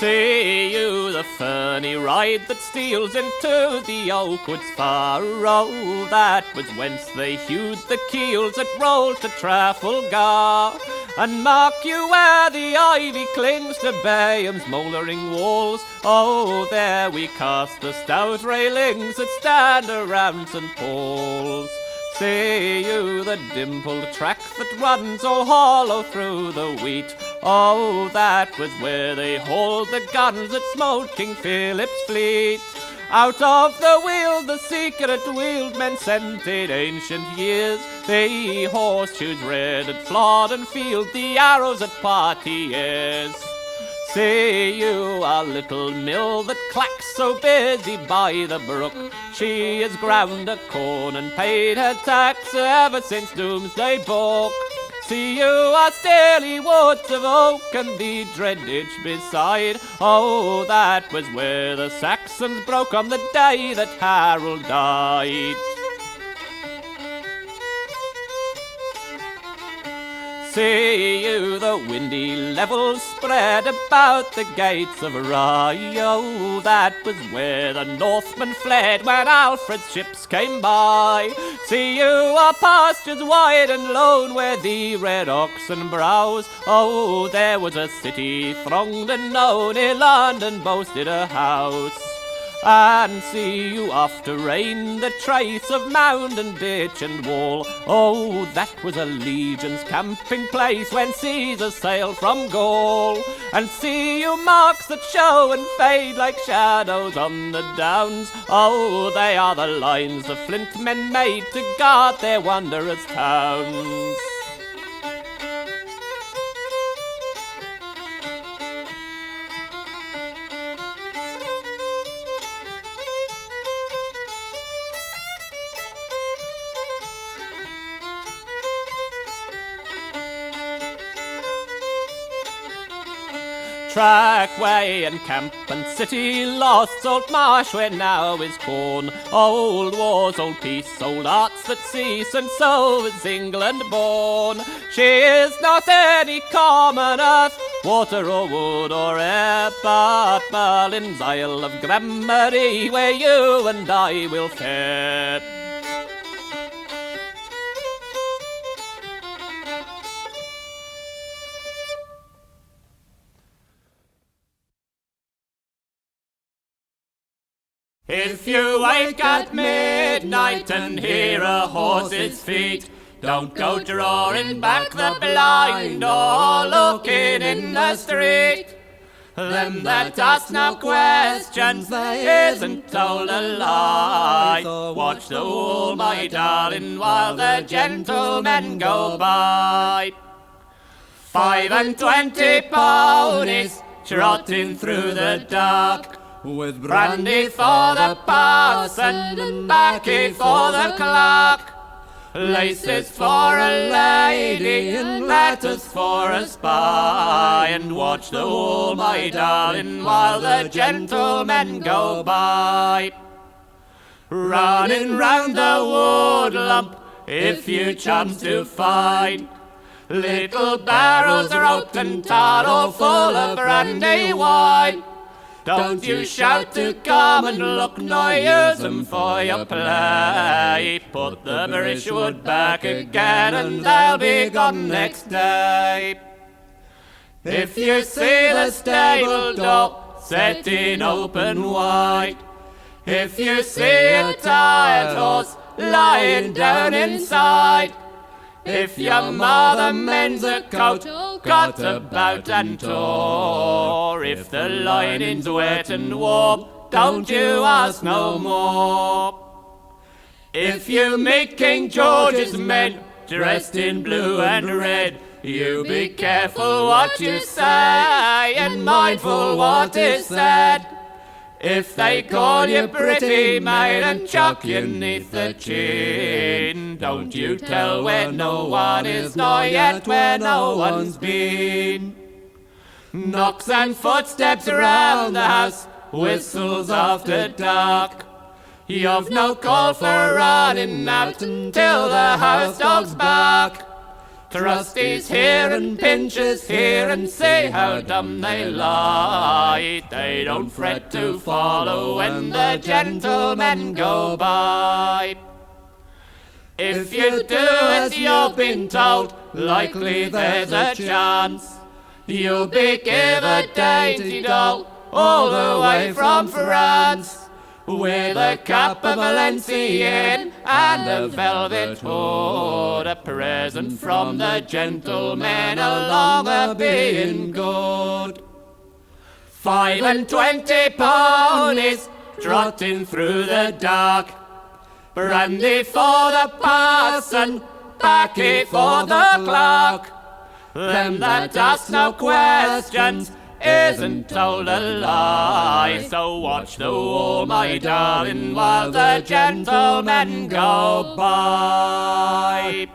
See you the ferny ride that steals into the oak woods far? Oh, that was whence they hewed the keels that rolled to Trafalgar. And mark you where the ivy clings to Bellamy's mouldering walls. Oh, there we cast the stout railings that stand around St. Paul's. See you the dimpled track that runs all hollow through the wheat? Oh, that was where they hauled the guns that smote King Philip's fleet. Out of the wheel the secret wheeled men sent in ancient years. The horseshoes red at Flod and Field, the arrows at Poitiers. See you a little mill that clacks so busy by the brook? She has ground her corn and paid her tax ever since Doomsday Book. See you our stately woods of oak and the dread ditch beside. Oh, that was where the Saxons broke on the day that Harold died. See you the windy levels spread about the gates of Rye? Oh, that was where the Northmen fled when Alfred's ships came by. See you our pastures wide and lone where the red oxen browse? Oh, there was a city thronged and known in London boasted a house. And see you after rain the trace of mound and ditch and wall? Oh, that was a legion's camping place when Caesar sailed from Gaul. And see you marks that show and fade like shadows on the downs? Oh, they are the lines the flint men made to guard their wanderers' towns. Trackway and camp and city lost, Salt Marsh where now is corn. Old wars, old peace, old arts that cease, and so is England born. She is not any common earth, water or wood or air, but Merlin's Isle of Gramarye, where you and I will fare. If you wake at midnight and hear a horse's feet, don't go drawing back the blind or looking in the street. Them that ask no questions, they isn't told a lie. Watch the wool, my darling, while the gentlemen go by. 25 ponies trotting through the dark, with brandy for the parson and baccy for the clerk. Laces for a lady and letters for a spy. And watch the wool, my darling, while the gentlemen go by. Running round the wood lump, if you chance to find little barrels roped and tarred all full of brandy wine. Don't you shout to come and look, nor use them for your play. Put the brishwood back again and they'll be gone next day. If you see the stable door setting open wide, if you see a tired horse lying down inside, if your mother mends a coat got about and tore, if the lining's wet and warm, don't you ask no more. If you meet King George's men dressed in blue and red, you be careful what you say and mindful what is said. If they call you pretty maid and chuck you neath the chin, don't you tell where no one is, nor yet where no one's been. Knocks and footsteps round the house, whistles after dark. You've no call for running out until the house dogs bark. Trustees hear and pinchers hear and see how dumb they lie. They don't fret to follow when the gentlemen go by. If you do as you've been told, likely there's a chance you'll be given a dainty doll all the way from France, with a cap of Valenciennes and a velvet hood, a present from the gentlemen along a being good. 25 ponies trotting through the dark, brandy for the parson, baccy for the clerk. Them that ask no questions isn't told a lie. So watch the war, my darling, while the gentlemen go by.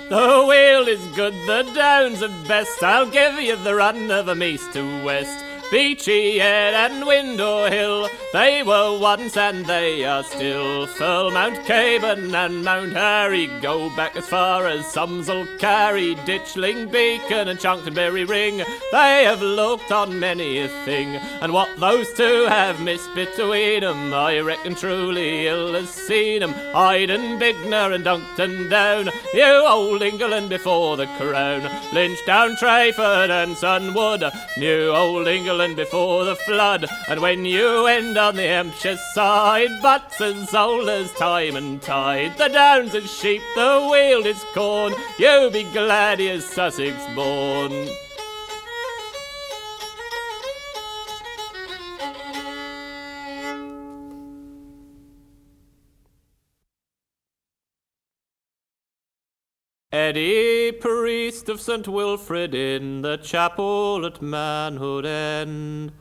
The wheel is good, the downs are best, I'll give you the run of 'em east to west. Beachy Head and Window Hill, they were once and they are still. Full Mount Caban and Mount Harry go back as far as Sumsel Carry, Ditchling Beacon and Chanctonbury Ring. They have looked on many a thing, and what those two have missed between 'em, I reckon truly ill has seen 'em. Iden, Bignor and Duncton Down, you old England before the crown. Lynchdown, Trayford and Sunwood, new old England before the flood. And when you end on the Hampshire side, butts as old as time and tide. The downs is sheep, the weald is corn, you be glad he is Sussex born. Eddie, priest of St. Wilfrid in the chapel at Manhood End,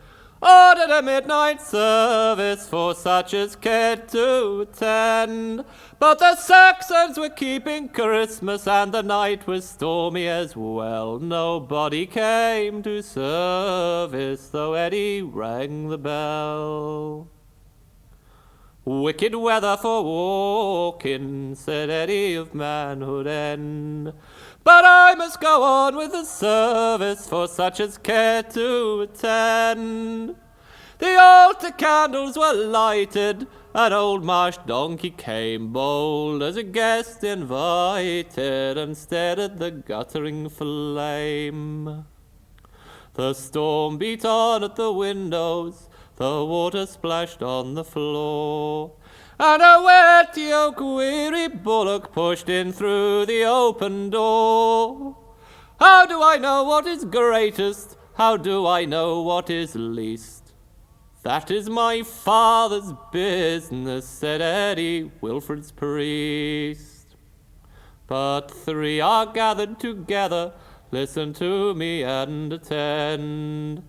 ordered a midnight service for such as cared to attend. But the Saxons were keeping Christmas and the night was stormy as well. Nobody came to service, though Eddie rang the bell. Wicked weather for walking, said Eddie of Manhood End, but I must go on with the service for such as care to attend. The altar candles were lighted, an old marsh donkey came bold as a guest invited and stared at the guttering flame. The storm beat on at the windows, the water splashed on the floor, and a wet yoke weary bullock pushed in through the open door. How do I know what is greatest? How do I know what is least? That is my father's business, said Eddie, Wilfrid's priest. But three are gathered together, listen to me and attend.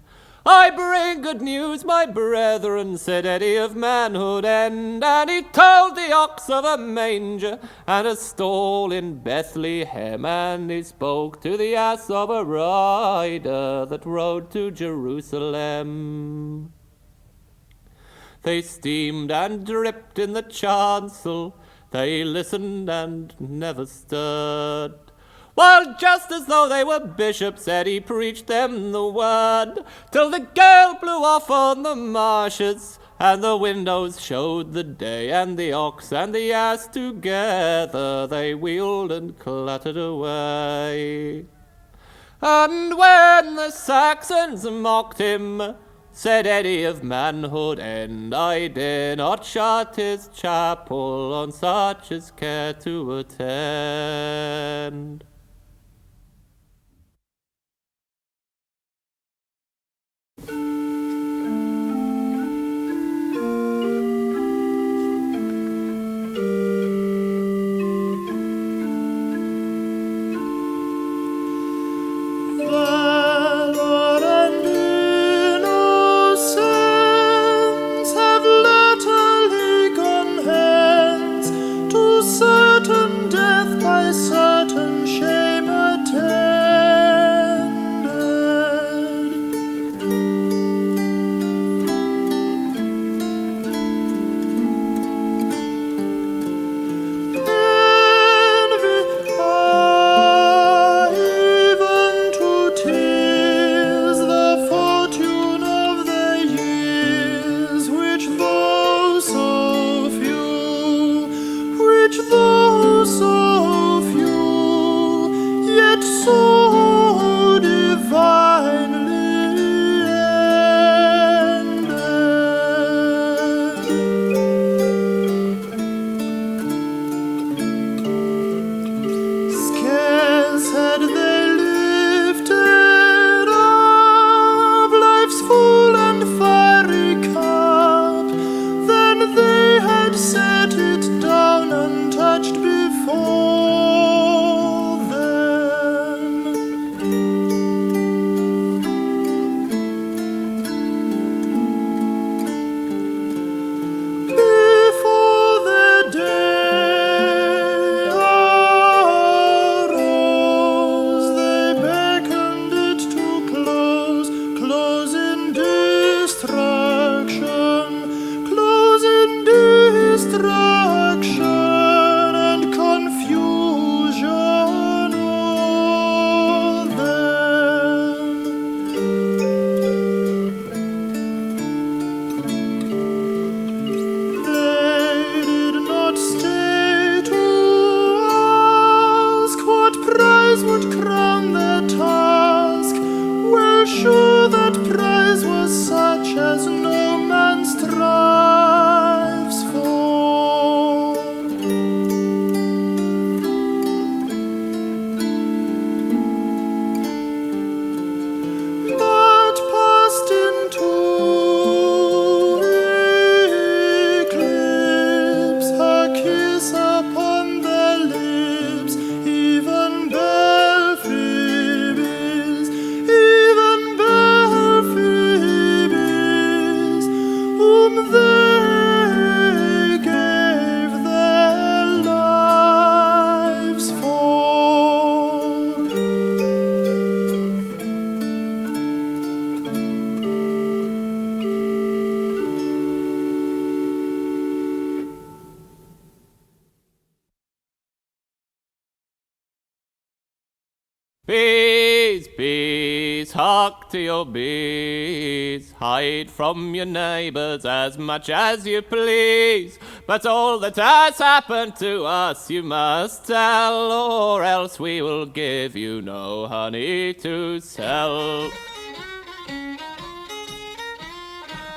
I bring good news, my brethren, said Eddie of Manhood End, and he told the ox of a manger and a stall in Bethlehem, and he spoke to the ass of a rider that rode to Jerusalem. They steamed and dripped in the chancel, they listened and never stirred, while just as though they were bishops, Eddie preached them the word, till the gale blew off on the marshes, and the windows showed the day, and the ox and the ass together they wheeled and clattered away. And when the Saxons mocked him, said Eddie of Manhood End, I dare not shut his chapel on such as care to attend. Valor and sure that prize was such as no man strives for. But passed into eclipse, her kiss upon their lips, even Belphoebe's, whom they gave their lives for. Bees, bees, hark to your bees. Hide from your neighbours as much as you please. But all that has happened to us you must tell, or else we will give you no honey to sell.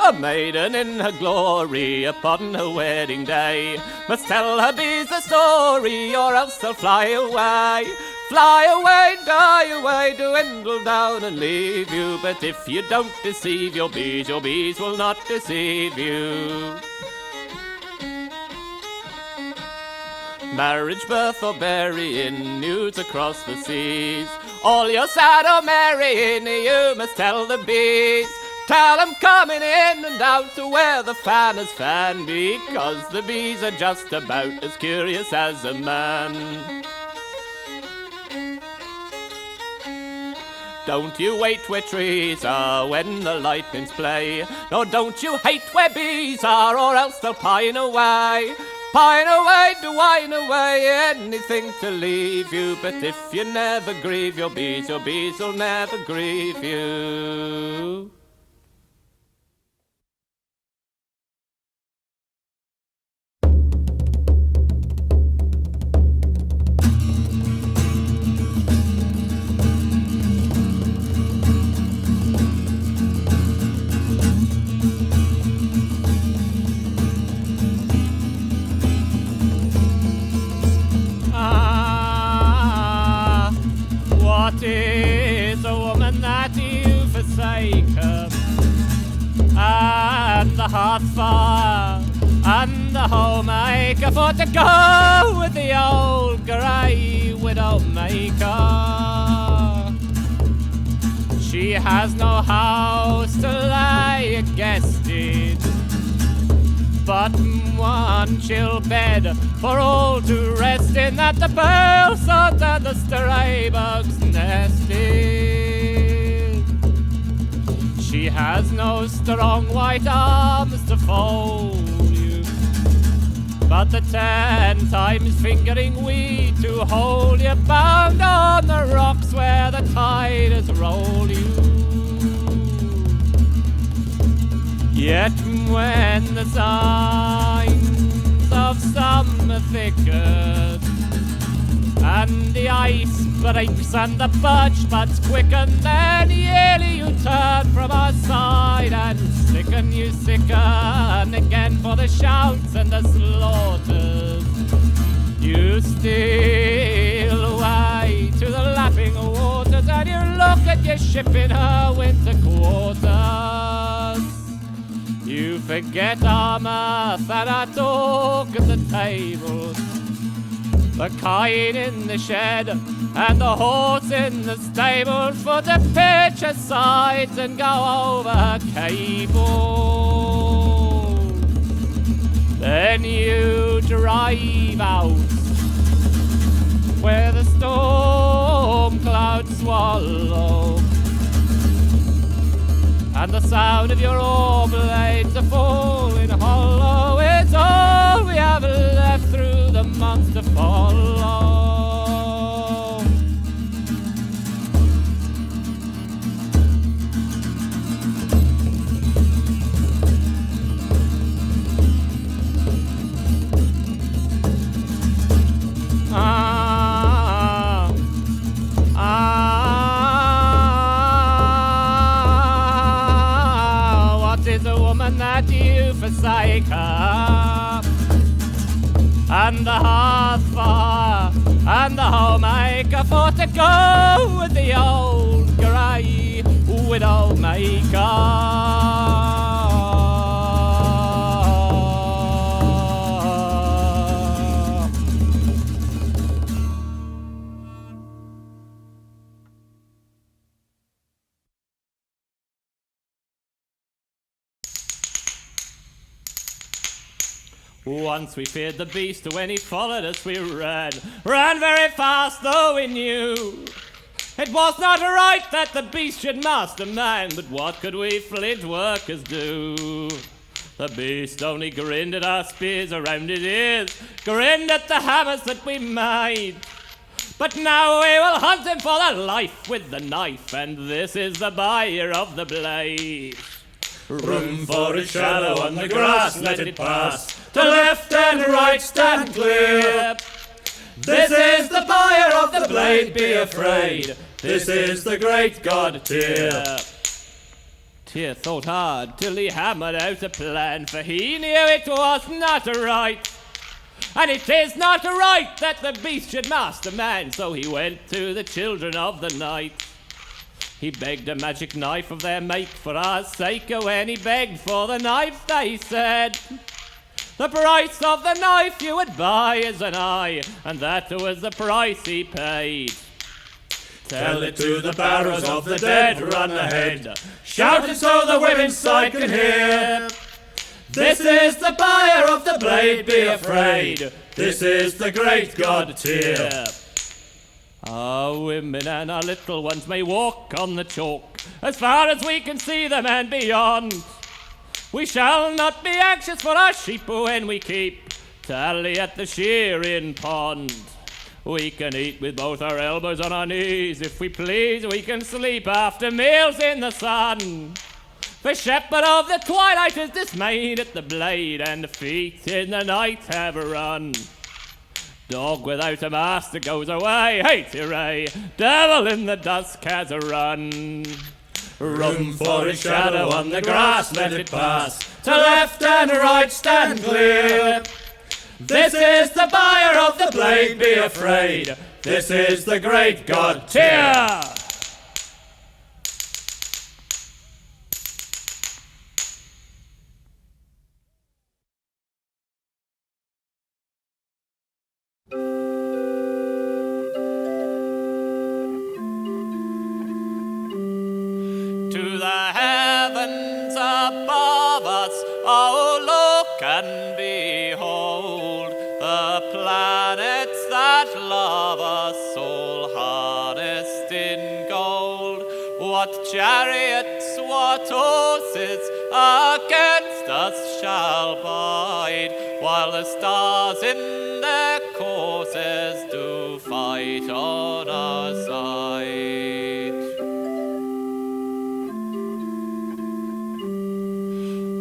A maiden in her glory upon her wedding day must tell her bees the story, or else they'll fly away. Fly away, die away, dwindle down and leave you. But if you don't deceive your bees will not deceive you. Marriage, birth, or burying, news across the seas. All you're sad or marrying, you must tell the bees. Tell them coming in and out to where the fanners fan, because the bees are just about as curious as a man. Don't you wait where trees are when the lightnings play, nor don't you hate where bees are, or else they'll pine away. Pine away, dwine away, anything to leave you. But if you never grieve your bees will never grieve you. What is a woman that you forsake her? And the hearth fire and the homemaker, for to go with the old grey widow maker. She has no house to lay a guest in, but one chill bed for all to rest in, that the pale sod and the stray bugs nest in. She has no strong white arms to fold you, but the 10 times fingering weed to hold you, bound on the rocks where the tide has rolled you. Yet when the signs of summer thicken, and the ice breaks and the birch buds quicken, then yearly you turn from our side and sicken, you sicken again for the shouts and the slaughters. You steal away to the lapping waters, and you look at your ship in her winter quarters. You forget our mirth and our talk at the table, the kine in the shed and the horse in the stables, for to pitch her sides and go over her cable. Then you drive out where the storm clouds swallow, and the sound of your oar blades are falling hollow is all we have left through the months to follow. that you forsake her. And the hearth fire and the homemaker for to go with the old grey widow maker. Once we feared the beast, when he followed us we ran very fast, though we knew it was not right that the beast should master man. But what could we flint workers do? The beast only grinned at our spears around his ears, grinned at the hammers that we made. But now we will hunt him for the life with the knife, and this is the buyer of the blade. Room for its shadow on the grass, let it pass. To left and right stand clear. This is the buyer of the blade, be afraid. This is the great god Tyr. Tyr thought hard till he hammered out a plan, for he knew it was not right. And it is not right that the beast should master man. So he went to the children of the night. He begged a magic knife of their make for our sake. And when he begged for the knife, they said, the price of the knife you would buy is an eye, and that was the price he paid. Tell it to the barrows of the dead, run ahead. Shout it so the women's side can hear. This is the buyer of the blade, be afraid. This is the great god Tyr. Our women and our little ones may walk on the chalk as far as we can see them and beyond. We shall not be anxious for our sheep when we keep tally at the shearing pond. We can eat with both our elbows on our knees if we please. We can sleep after meals in the sun. The shepherd of the twilight is dismayed at the blade, and the feet in the night have run. Dog without a master goes away, hey hooray, devil in the dusk has a run. Room for its shadow on the grass, let it pass. To left and right stand clear. This is the buyer of the blade, be afraid. This is the great god Tyr. To the heavens above us, oh look and behold, the planets that love us, all harnessed in gold. What chariots, what horses against us shall bide, while the stars in their courses do fight on our side.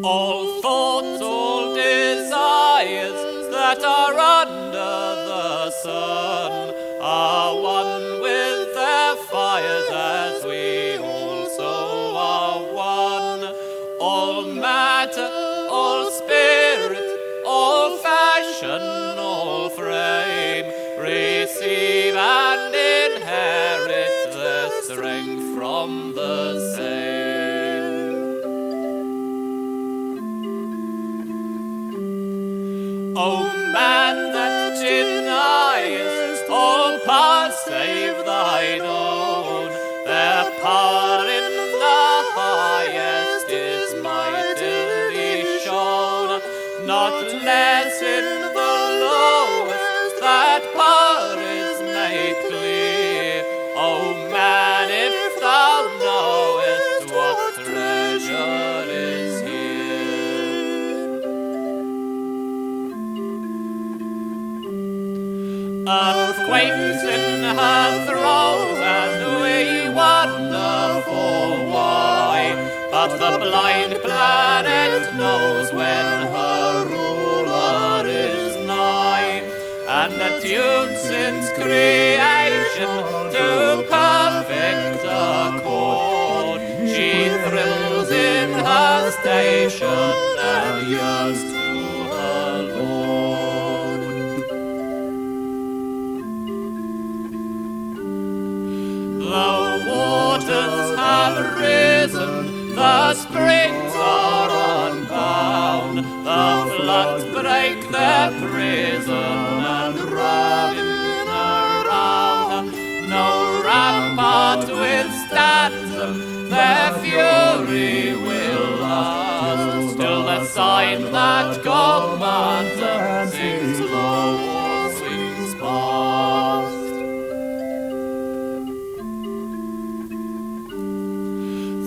All thoughts, all desires that are under the sun are one with their fires, as we also are one. All matter, all spirit, all fashion, all frame receive and inherit their strength from the same. O man that deniest all power save thine own, their power in the highest is mightily shown, not less in the lowest that power is made clear. O man, if thou knowest what treasure is here. Earthquakes in her throes, and we wonder for why, but the blind planet knows when her ruler is nigh, and attuned since creation to perfect accord. She thrills in her station and yearns to her Lord. The waters have risen, the springs are unbound, the floods break their prison and ravin around. No rampart withstands them, their fury will last, till the sign that commands them sings low or swings past.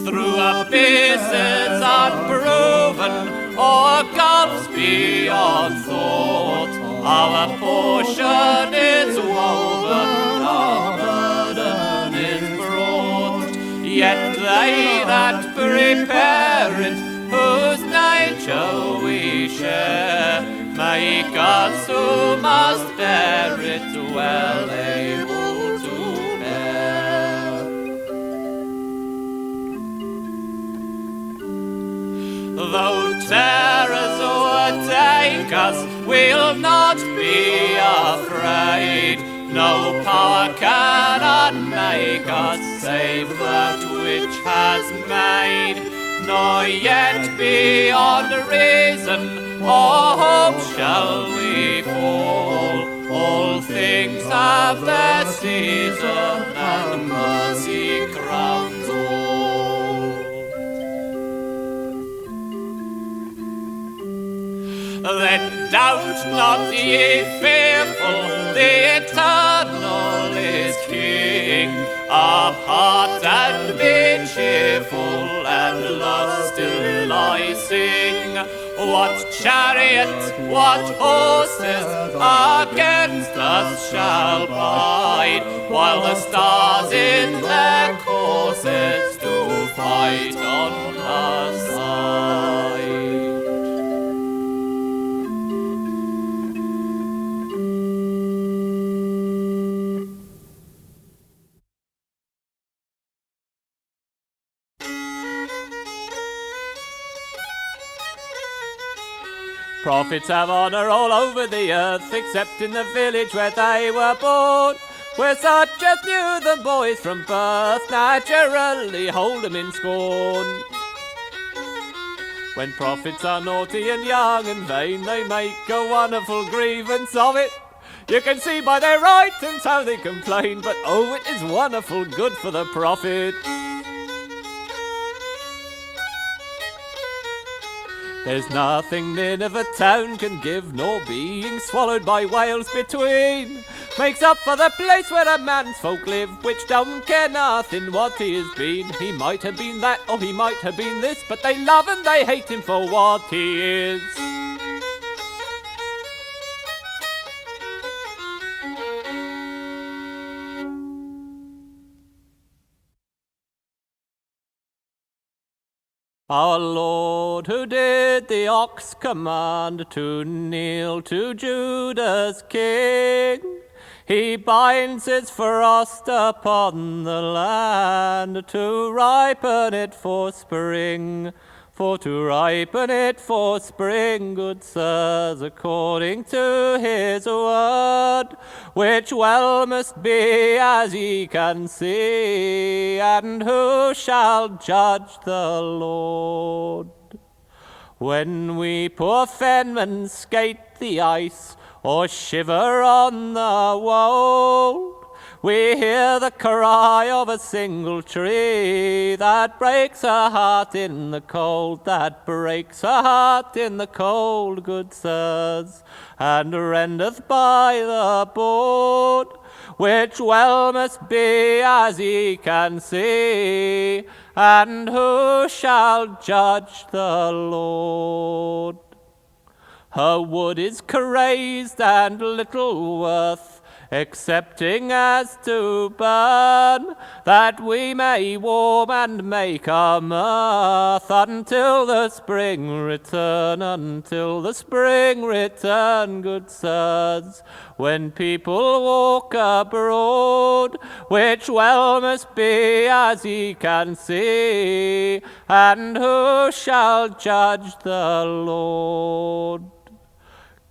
Through abysses unproven, or gulfs beyond thought, our portion is woven, our burden is brought. Yet they that prepare it, whose nature we share, make us who must bear it well able to bear. Though terrors o'ertake us, we'll not be afraid. No power can unmake us, save that which has made. Nor yet beyond reason or hope shall we fall. All things have their season, and mercy crowns all. Then doubt not, ye fearful, the Eternal is King. Up heart and be cheerful, and love still I sing. What chariot, what horses against us shall bide, while the stars in their courses do fight on our side? Prophets have honour all over the earth, except in the village where they were born, where such as knew them boys from birth naturally hold them in scorn. When prophets are naughty and young and vain, they make a wonderful grievance of it. You can see by their writings how they complain, but oh, it is wonderful good for the prophet. There's nothing Nineveh town can give, nor being swallowed by whales between, makes up for the place where a man's folk live, which don't care nothing what he has been. He might have been that, or he might have been this, but they love and they hate him for what he is. Our Lord, who did the ox command to kneel to Judah's king, he binds his frost upon the land to ripen it for spring. For to ripen it for spring, good sirs, according to his word, which well must be as ye can see, and who shall judge the Lord? When we poor fenmen skate the ice, or shiver on the wold, we hear the cry of a single tree that breaks a heart in the cold, that breaks a heart in the cold, good sirs, and rendeth by the board, which well must be as ye can see, and who shall judge the Lord? Her wood is crazed and little worth, excepting as to burn, that we may warm and make our mirth until the spring return, until the spring return, good sirs, when people walk abroad, which well must be as ye can see, and who shall judge the Lord?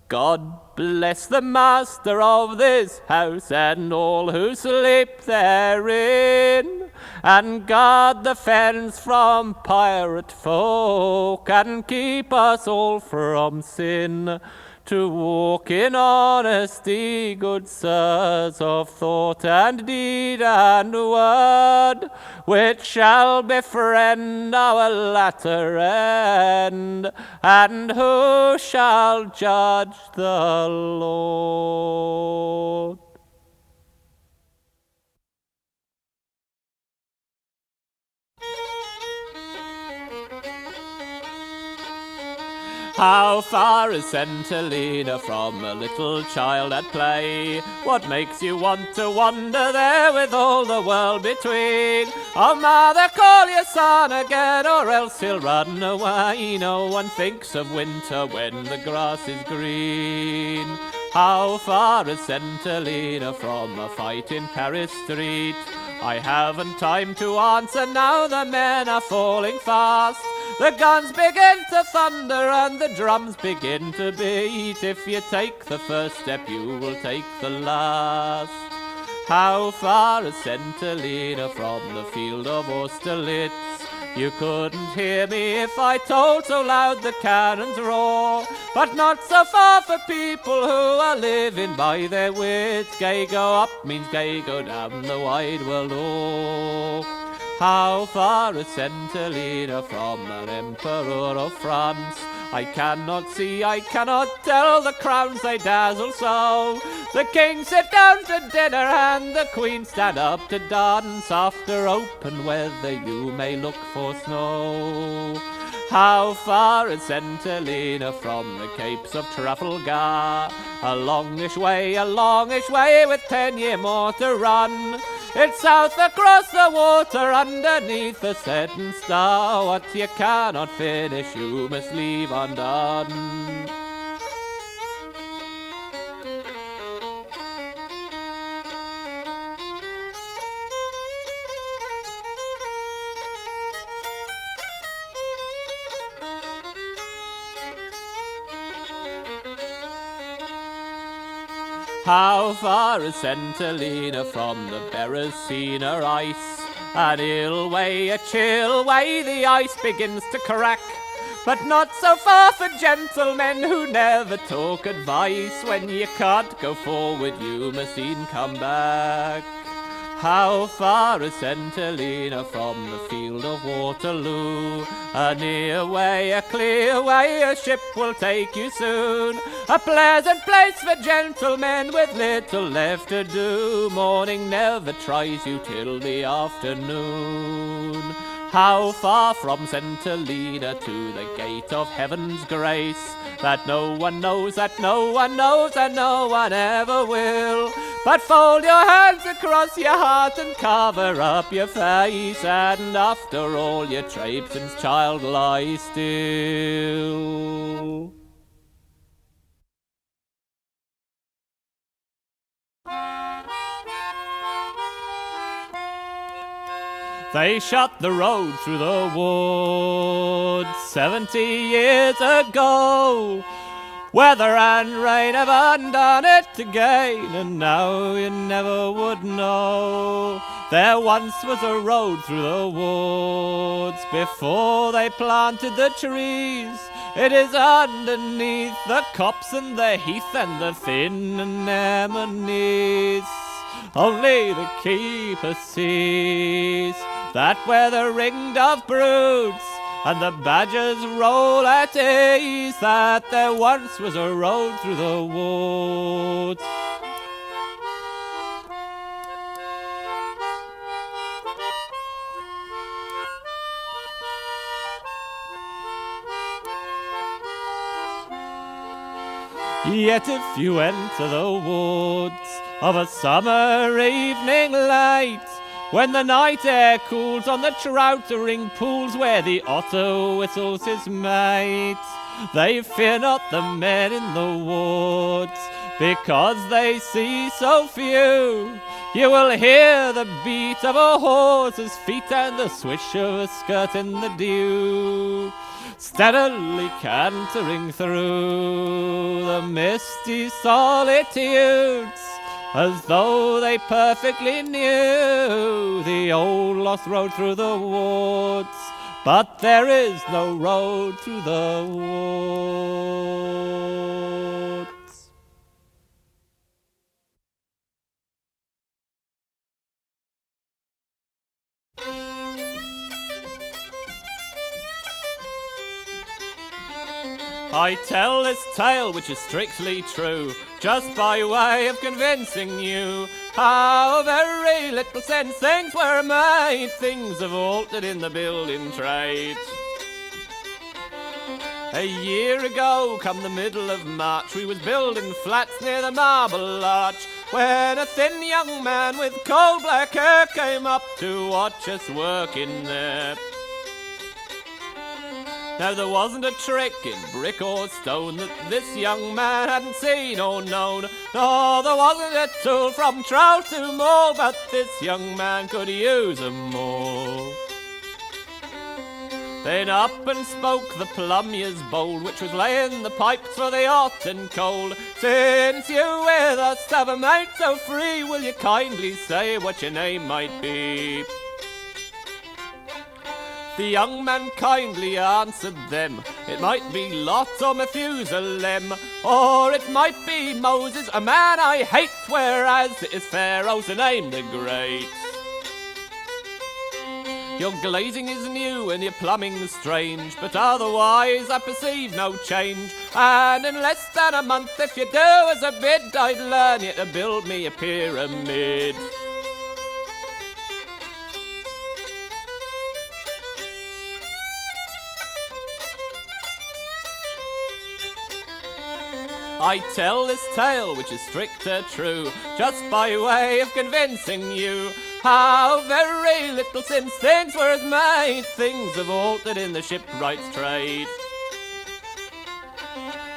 God bless the master of this house and all who sleep therein, and guard the fens from pirate folk, and keep us all from sin, to walk in honesty, good sirs, of thought and deed and word, which shall befriend our latter end, and who shall judge the Lord? How far is Centelina from a little child at play? What makes you want to wander there with all the world between? Oh, mother, call your son again, or else he'll run away. No one thinks of winter when the grass is green. How far is Centelina from a fight in Paris street? I haven't time to answer now, the men are falling fast. The guns begin to thunder and the drums begin to beat. If you take the first step, you will take the last. How far is Centelina from the field of Austerlitz? You couldn't hear me if I told so loud the cannons roar, but not so far for people who are living by their wits. Gay go up means gay go down the wide world o'er. How far is Centelina from an emperor of France? I cannot see, I cannot tell, the crowns they dazzle so. The king sit down to dinner and the queen stand up to dance. After open weather you may look for snow. How far is Centelina from the capes of Trafalgar? A longish way with 10 year more to run. It's south across the water underneath a setting star. What you cannot finish you must leave undone. How far is Centelina from the Beresina ice? An ill way, a chill way, the ice begins to crack. But not so far for gentlemen who never talk advice. When you can't go forward, you must e'en come back. How far is Centelina from the field of Waterloo? A near way, a clear way, a ship will take you soon. A pleasant place for gentlemen with little left to do. Morning never tries you till the afternoon. How far from Centelina to the gate of heaven's grace? That no one knows, that no one knows, and no one ever will. But fold your hands across your heart and cover up your face, and after all your traipsings, child, lie still. They shut the road through the woods 70 years ago. Weather and rain have undone it again, and now you never would know. There once was a road through the woods before they planted the trees. It is underneath the copse and the heath and the thin anemones. Only the keeper sees that where the ring-dove broods and the badgers roll at ease, that there once was a road through the woods. Yet if you enter the woods of a summer evening late, when the night air cools on the troutering pools where the otter whistles his mate, they fear not the men in the woods, because they see so few. You will hear the beat of a horse's feet and the swish of a skirt in the dew, steadily cantering through the misty solitudes, as though they perfectly knew the old lost road through the woods. But there is no road through the woods. I tell this tale, which is strictly true, just by way of convincing you how very little sense things were made. Things have altered in the building trade. A year ago, come the middle of March, we was building flats near the Marble Arch, when a thin young man with coal black hair came up to watch us working there. Now there wasn't a trick in brick or stone that this young man hadn't seen or known, nor there wasn't a tool from trowel to maul, but this young man could use 'em all. Then up and spoke the plumber's bold, which was laying the pipes for the hot and cold. Since you with us have a mate so free, will you kindly say what your name might be? The young man kindly answered them, it might be Lot or Methusalem, or it might be Moses, a man I hate, whereas it is Pharaoh's name the Great. Your glazing is new and your plumbing's strange, but otherwise I perceive no change. And in less than a month, if you do as I bid, I'd learn you to build me a pyramid. I tell this tale, which is stricter true, just by way of convincing you how very little since things were as made. Things have altered in the shipwright's trade.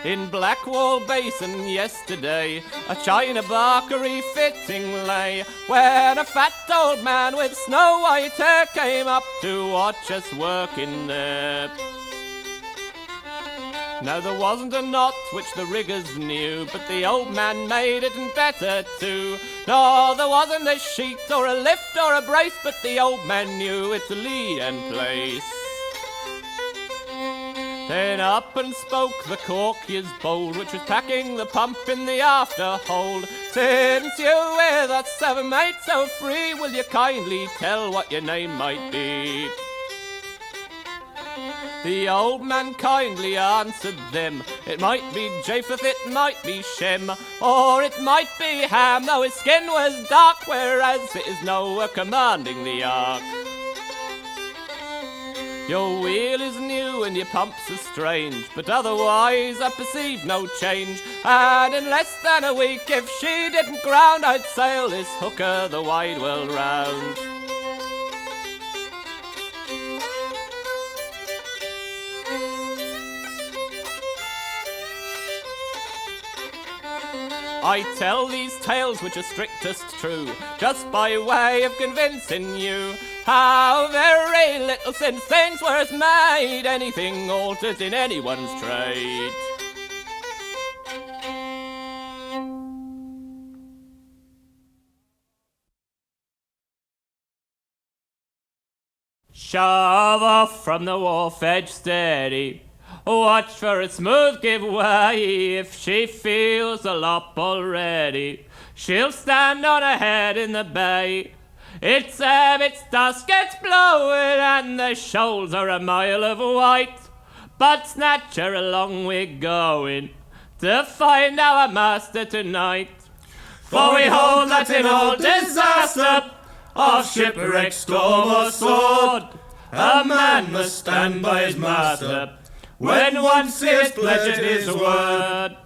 In Blackwall Basin yesterday, a china barkery fitting lay, when a fat old man with snow-white hair came up to watch us working there. Now there wasn't a knot which the riggers knew, but the old man made it and better too. Nor there wasn't a sheet or a lift or a brace, but the old man knew its lead and place. Then up and spoke the caulkier's bold, which was packing the pump in the after hold. Since you with us have a mate so free, will you kindly tell what your name might be? The old man kindly answered them, it might be Japheth, it might be Shem, or it might be Ham, though his skin was dark, whereas it is Noah commanding the ark. Your wheel is new and your pumps are strange, but otherwise I perceive no change. And in less than a week, if she didn't ground, I'd sail this hooker the wide world round. I tell these tales which are strictest true, just by way of convincing you how very little since things were as made, anything alters in anyone's trade. Shove off from the wharf edge steady, watch for a smooth give way. If she feels the lop already, she'll stand on her head in the bay. It's dusk gets blowing and the shoals are a mile of white, but snatch her along we're going to find our master tonight. For we hold that in all disaster, of shipwreck, storm or sword, a man must stand by his master when once he has pledged his word.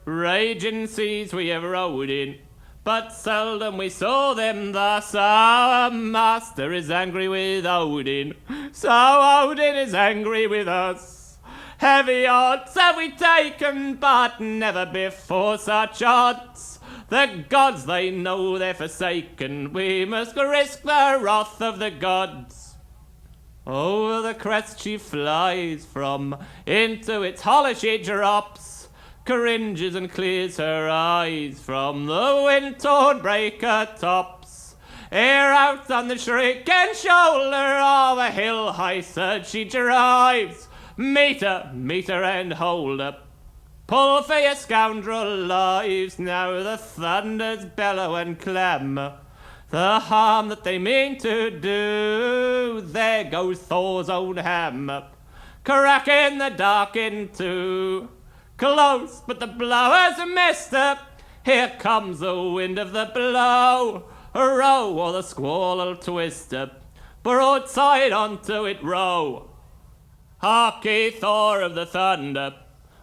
Raging seas we have rowed in, but seldom we saw them thus. Our master is angry with Odin, so Odin is angry with us. Heavy odds have we taken, but never before such odds. The gods, they know they're forsaken, we must risk the wrath of the gods. Over the crest she flies from, into its hollow she drops, cringes and clears her eyes from the wind-torn breaker tops. Ere out on the shrieking shoulder of a hill-high surge she drives. Meet her and hold her. Pull for your scoundrel lives. Now the thunders bellow and clamour the harm that they mean to do. There goes Thor's own hammer, cracking the dark in two. Close, but the blower's missed her. Here comes the wind of the blow. Row, or the squall'll twist her. Broadside onto it row. Hark ye, Thor of the thunder,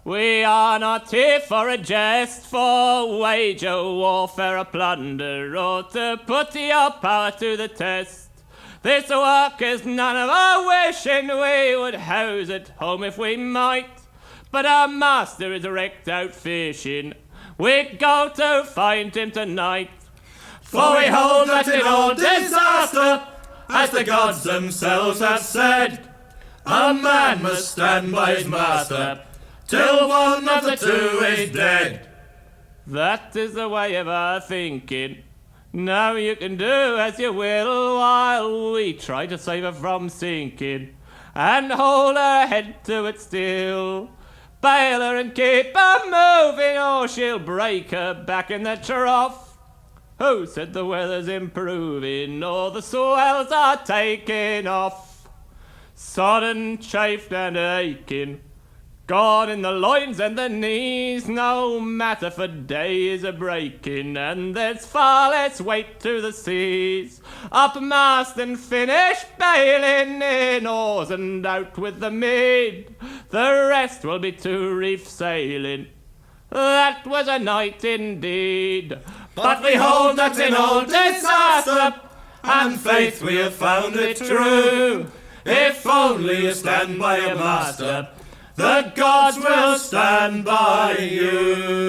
we are not here for a jest, for wager, warfare, or plunder, or to put your power to the test. This work is none of our wishing, we would house at home if we might, but our master is wrecked out fishing, we go to find him tonight. For we hold that in all disaster, as the gods themselves have said, a man must stand by his master till one of the two is dead. That is the way of our thinking. Now you can do as you will while we try to save her from sinking and hold her head to it still. Bail her and keep her moving or she'll break her back in the trough. Who said the weather's improving or the swells are taking off? Sodden, chafed and aching, gone in the loins and the knees, no matter for days a breaking, and there's far less weight to the seas. Up mast and finish bailing in oars and out with the mid. The rest will be to reef sailing. That was a night indeed. But we hold that in all disaster, and faith we have found it true. If only you stand by your master, the gods will stand by you.